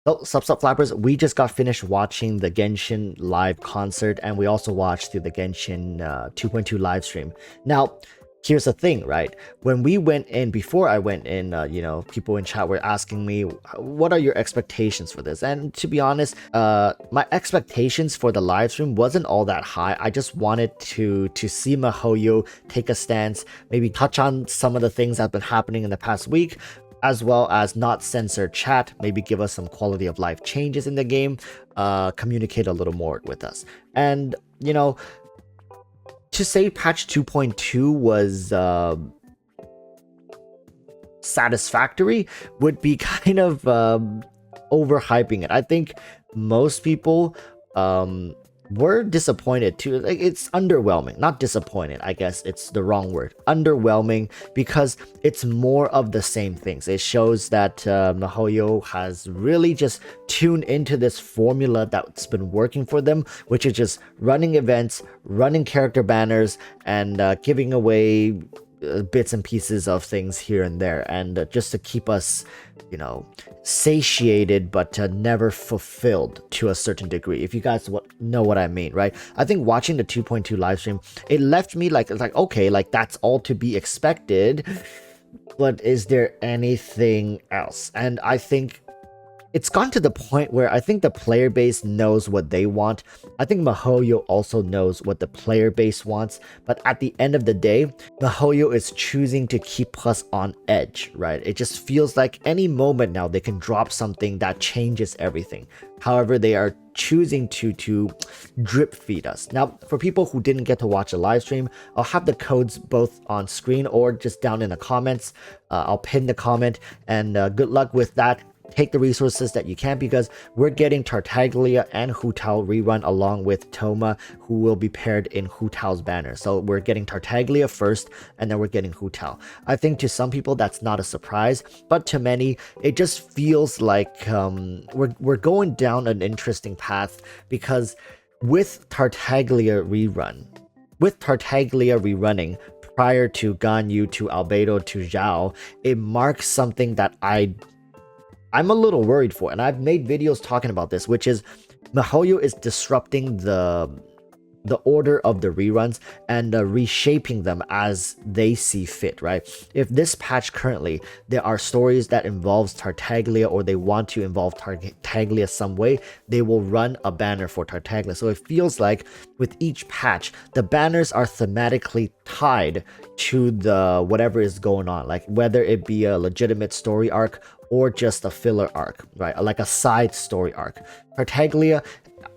So, Sup Flappers, we just got finished watching the Genshin live concert, and we also watched through the Genshin 2.2 live stream. Now, here's the thing, right? When we went in, before I went in, people in chat were asking me, what are your expectations for this? And to be honest, my expectations for the live stream wasn't all that high. I just wanted to see MiHoYo take a stance, maybe touch on some of the things that have been happening in the past week, as well as not censor chat, maybe give us some quality of life changes in the game, communicate a little more with us. And, to say patch 2.2 was satisfactory would be kind of overhyping it. I think most people were disappointed too. Like, it's underwhelming, not disappointed. I guess it's the wrong word. Underwhelming, because it's more of the same things. It shows that MiHoYo has really just tuned into this formula that's been working for them, which is just running events, running character banners, and giving away bits and pieces of things here and there, and just to keep us, satiated but never fulfilled to a certain degree, if you guys know what I mean, right? I think watching the 2.2 live stream, it left me like okay, like that's all to be expected, but is there anything else? And I think it's gone to the point where I think the player base knows what they want. I think MiHoYo also knows what the player base wants. But at the end of the day, MiHoYo is choosing to keep us on edge, right? It just feels like any moment now they can drop something that changes everything. However, they are choosing to drip feed us. Now, for people who didn't get to watch the live stream, I'll have the codes both on screen or just down in the comments. I'll pin the comment, and good luck with that. Take the resources that you can, because we're getting Tartaglia and Hu Tao rerun along with Thoma, who will be paired in Hu Tao's banner. So we're getting Tartaglia first, and then we're getting Hu Tao. I think to some people that's not a surprise, but to many it just feels like we're going down an interesting path, because with Tartaglia rerunning prior to Ganyu, to Albedo, to Zhao, it marks something that I'm a little worried for, and I've made videos talking about this, which is MiHoYo is disrupting the order of the reruns and reshaping them as they see fit, right? If this patch currently, there are stories that involves Tartaglia, or they want to involve Tartaglia some way, they will run a banner for Tartaglia. So it feels like with each patch, the banners are thematically tied to the whatever is going on, like whether it be a legitimate story arc or just a filler arc, right? Like a side story arc. Tartaglia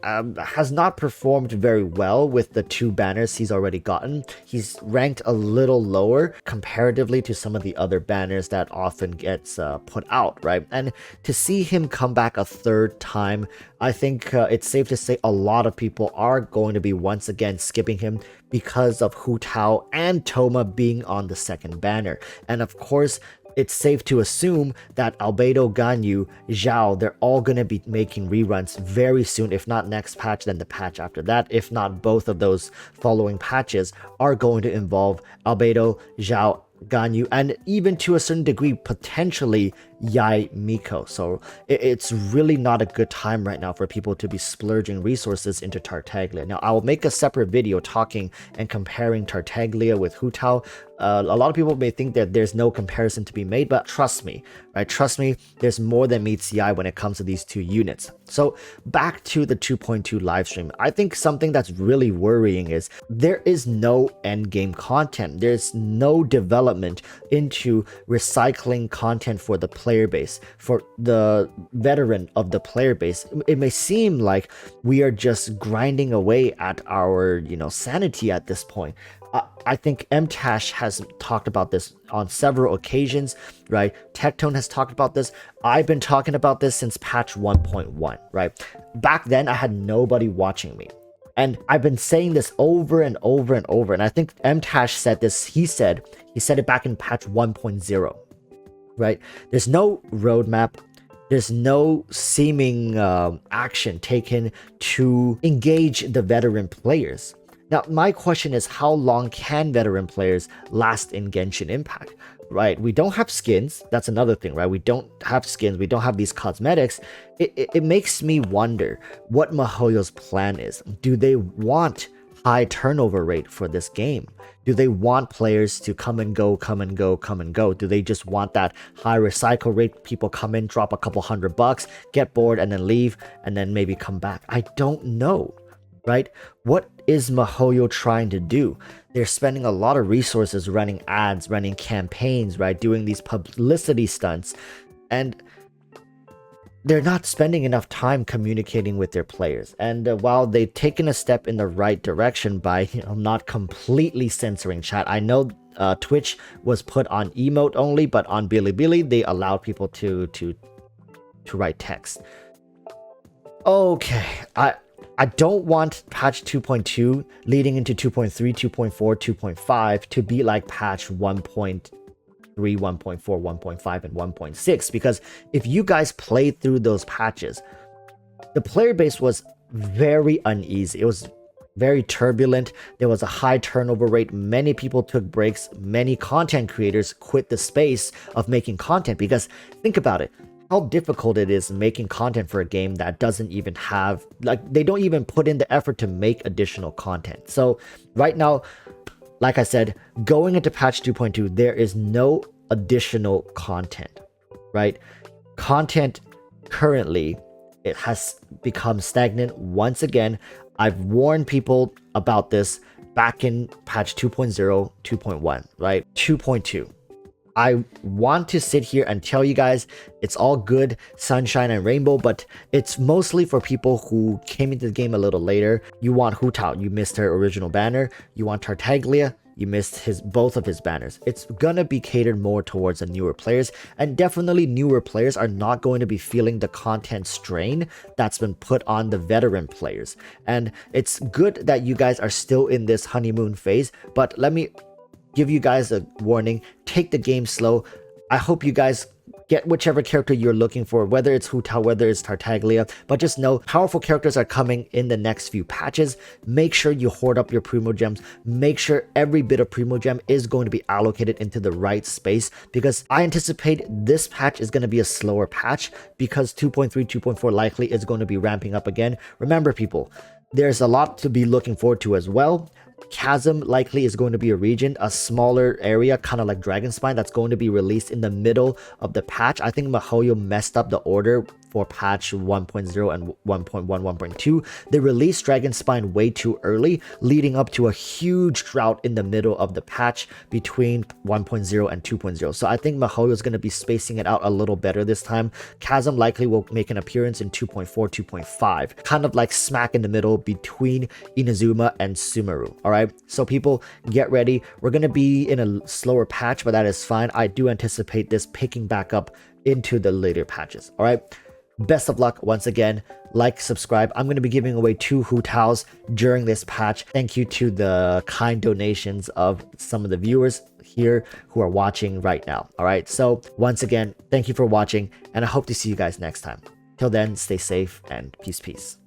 has not performed very well with the 2 banners he's already gotten. He's ranked a little lower comparatively to some of the other banners that often gets put out, right? And to see him come back a 3rd time, I think it's safe to say a lot of people are going to be once again skipping him because of Hu Tao and Thoma being on the 2nd banner. And of course, it's safe to assume that Albedo, Ganyu, Zhao, they're all going to be making reruns very soon. If not next patch, then the patch after that. If not, both of those following patches are going to involve Albedo, Zhao, Ganyu, and even to a certain degree, potentially Yai Miko. So it's really not a good time right now for people to be splurging resources into Tartaglia. Now, I will make a separate video talking and comparing Tartaglia with Hu Tao. A lot of people may think that there's no comparison to be made, but trust me, right? Trust me, there's more than meets the eye when it comes to these 2 units. So back to the 2.2 live stream. I think something that's really worrying is there is no end game content. There's no development into recycling content for the player base, for the veteran of the player base. It may seem like we are just grinding away at our, sanity at this point. I think MTash has talked about this on several occasions, right? Tectone has talked about this. I've been talking about this since patch 1.1, right? Back then, I had nobody watching me. And I've been saying this over and over and over. And I think MTash said this. He said it back in patch 1.0, right? There's no roadmap. There's no seeming action taken to engage the veteran players. Now, my question is, how long can veteran players last in Genshin Impact? right? We don't have skins. That's another thing, right? We don't have skins. We don't have these cosmetics. It makes me wonder what MiHoYo's plan is. Do they want high turnover rate for this game? Do they want players to come and go, come and go, come and go? Do they just want that high recycle rate? People come in, drop a couple $100, get bored, and then leave, and then maybe come back. I don't know, right? What is MiHoYo trying to do? They're spending a lot of resources running ads, running campaigns, right? Doing these publicity stunts, and they're not spending enough time communicating with their players. And while they've taken a step in the right direction by not completely censoring chat, I know Twitch was put on emote only, but on Bilibili they allowed people to write text. Okay, I don't want patch 2.2 leading into 2.3, 2.4, 2.5 to be like patch 1.3, 1.4, 1.5, and 1.6, because if you guys played through those patches, the player base was very uneasy. It was very turbulent. There was a high turnover rate. Many people took breaks. Many content creators quit the space of making content, because think about it, how difficult it is making content for a game that doesn't even have, like, they don't even put in the effort to make additional content. So right now, like I said, going into patch 2.2, there is no additional content, right? Content currently, it has become stagnant once again. I've warned people about this back in patch 2.0, 2.1, right? 2.2. I want to sit here and tell you guys it's all good, sunshine and rainbow, but it's mostly for people who came into the game a little later. You want Hu Tao, you missed her original banner. You want Tartaglia, you missed both of his banners. It's gonna be catered more towards the newer players, and definitely newer players are not going to be feeling the content strain that's been put on the veteran players. And it's good that you guys are still in this honeymoon phase, but let me give you guys a warning. Take the game slow. I hope you guys get whichever character you're looking for, whether it's Hu Tao, whether it's Tartaglia, but just know powerful characters are coming in the next few patches. Make sure you hoard up your Primo Gems. Make sure every bit of Primo Gem is going to be allocated into the right space, because I anticipate this patch is going to be a slower patch, because 2.3, 2.4 likely is going to be ramping up again. Remember, people, there's a lot to be looking forward to as well. Chasm likely is going to be a region, a smaller area, kind of like Dragonspine, that's going to be released in the middle of the patch. I think MiHoYo messed up the order for patch 1.0 and 1.1, 1.2. They released Dragonspine way too early, leading up to a huge drought in the middle of the patch between 1.0 and 2.0. So I think MiHoYo is going to be spacing it out a little better this time. Chasm likely will make an appearance in 2.4, 2.5, kind of like smack in the middle between Inazuma and Sumeru. All right, so people, get ready. We're going to be in a slower patch, but that is fine. I do anticipate this picking back up into the later patches. All right, best of luck once again. Like, subscribe. I'm going to be giving away 2 Hu Taos during this patch. Thank you to the kind donations of some of the viewers here who are watching right now. All right, so once again, thank you for watching, and I hope to see you guys next time. Till then, stay safe and peace.